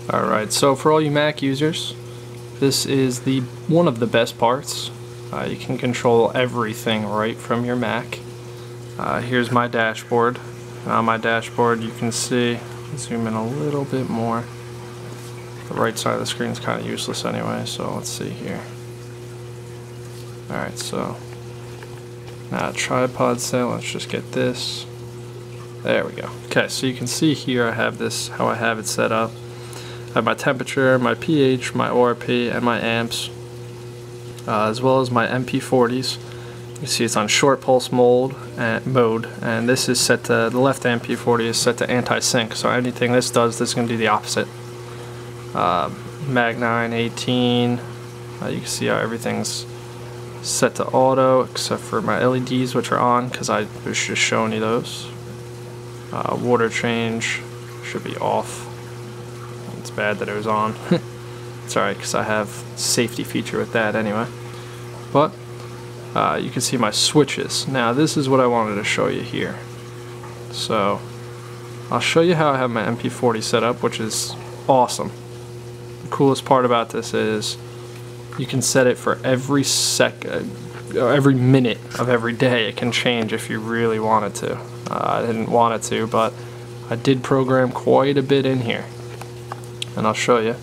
Alright, so for all you Mac users, this is one of the best parts. You can control everything right from your Mac. Here's my dashboard. On my dashboard you can see, zoom in a little bit more. The right side of the screen is kind of useless anyway, so let's see here. Alright, so now tripod set, let's just get this. There we go. Okay, so you can see here I have this, how I have it set up. I have my temperature, my pH, my ORP, and my amps, as well as my MP40s. You can see it's on short pulse mode, and this is set to, the left MP40 is set to anti-sync, so anything this does, this is going to do the opposite. Mag 9, 18, you can see how everything's set to auto, except for my LEDs, which are on, because I was just showing you those. Water change should be off. It's bad that it was on. It's alright because I have safety feature with that anyway. But you can see my switches. Now this is what I wanted to show you here. So I'll show you how I have my MP40 set up, which is awesome. The coolest part about this is you can set it for every every minute of every day. It can change if you really wanted to. I didn't want it to, but I did program quite a bit in here. And I'll show you.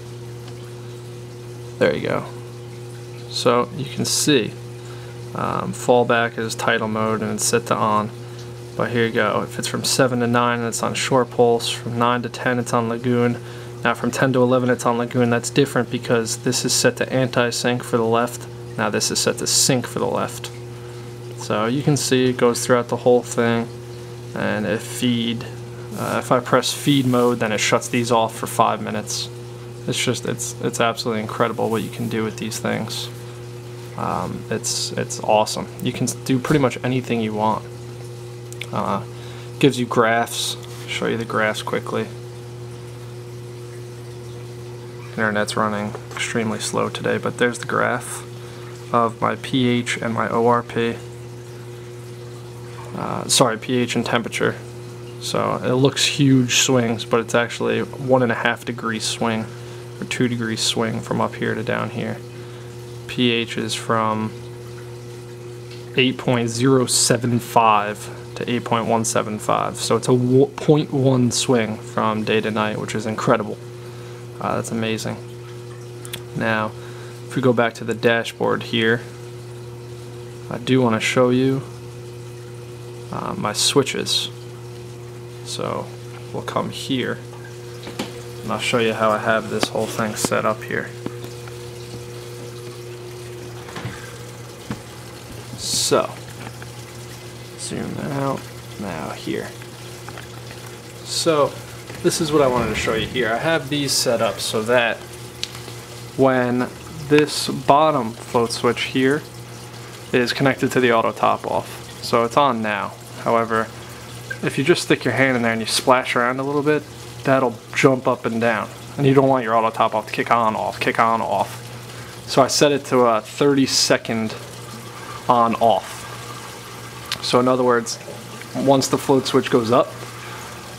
There you go. So you can see fallback is tidal mode and it's set to on. But here you go. If it's from 7 to 9, it's on short pulse. From 9 to 10, it's on lagoon. Now from 10 to 11, it's on lagoon. That's different because this is set to anti-sync for the left. Now this is set to sync for the left. So you can see it goes throughout the whole thing. And if I press feed mode, then it shuts these off for 5 minutes. It's absolutely incredible what you can do with these things. It's awesome. You can do pretty much anything you want. Gives you graphs. Show you the graphs quickly. Internet's running extremely slow today, but there's the graph of my pH and my ORP. Sorry, pH and temperature. So it looks huge swings, but it's actually 1.5 degree swing or 2 degree swing from up here to down here. pH is from 8.075 to 8.175, so it's a 0.1 swing from day to night, which is incredible. That's amazing. Now, if we go back to the dashboard here, I do want to show you my switches. So we'll come here and I'll show you how I have this whole thing set up here. So zoom out now here. So this is what I wanted to show you here. I have these set up so that when this bottom float switch here is connected to the auto top off, so it's on now. However, if you just stick your hand in there and you splash around a little bit, that'll jump up and down. And you don't want your auto top off to kick on, off, kick on, off. So I set it to a 30-second on, off. So in other words, once the float switch goes up,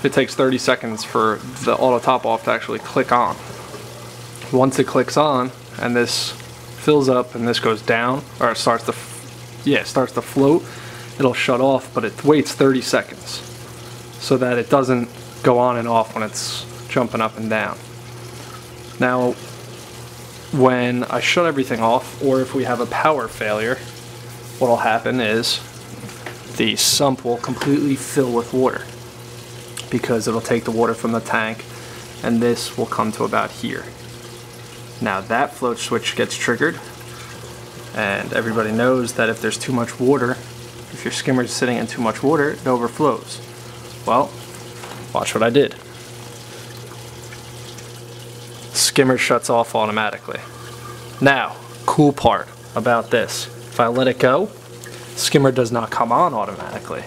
it takes 30 seconds for the auto top off to actually click on. Once it clicks on and this fills up and this goes down, or it starts to float, it'll shut off, but it waits 30 seconds so that it doesn't go on and off when it's jumping up and down. Now, when I shut everything off, or if we have a power failure, what will happen is the sump will completely fill with water because it'll take the water from the tank and this will come to about here. Now that float switch gets triggered, and everybody knows that if there's too much water, if your skimmer is sitting in too much water, it overflows. Well, watch what I did. Skimmer shuts off automatically. Now, cool part about this. If I let it go, skimmer does not come on automatically.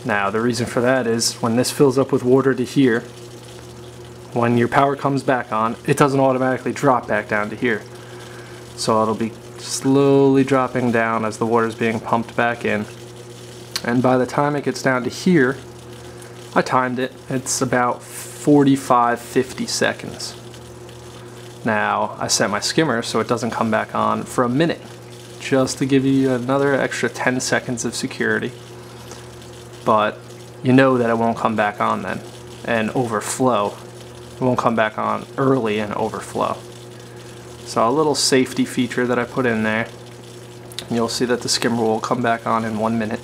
Now, the reason for that is when this fills up with water to here, when your power comes back on, it doesn't automatically drop back down to here. So it'll be slowly dropping down as the water is being pumped back in. And by the time it gets down to here, I timed it. It's about 45-50 seconds. Now I set my skimmer so it doesn't come back on for a minute, just to give you another extra 10 seconds of security. But you know that it won't come back on then and overflow. It won't come back on early and overflow. So a little safety feature that I put in there. You'll see that the skimmer will come back on in 1 minute.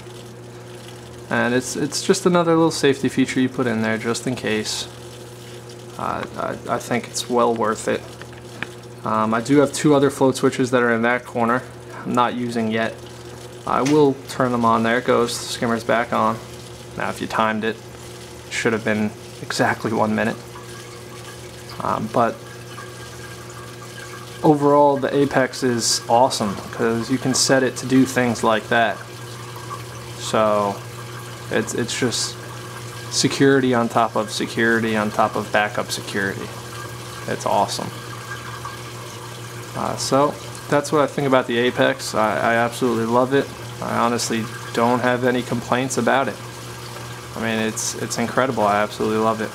And it's just another little safety feature you put in there just in case. I think it's well worth it. I do have 2 other float switches that are in that corner. I'm not using yet. I will turn them on. There it goes. The skimmer's back on. Now if you timed it, it should have been exactly 1 minute. But overall the Apex is awesome because you can set it to do things like that. So it's just security on top of security on top of backup security. It's awesome. So that's what I think about the Apex. I absolutely love it. I honestly don't have any complaints about it. I mean, it's incredible. I absolutely love it.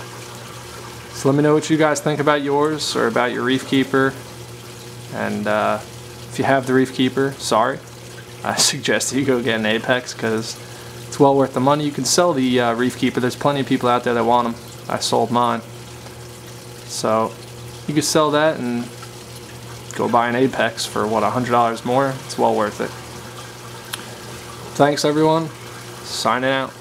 So let me know what you guys think about yours or about your Reef Keeper. And if you have the Reef Keeper, sorry. I suggest you go get an Apex because it's well worth the money. You can sell the Reef Keeper. There's plenty of people out there that want them. I sold mine. So you can sell that and go buy an Apex for what, $100 more? It's well worth it. Thanks everyone. Signing out.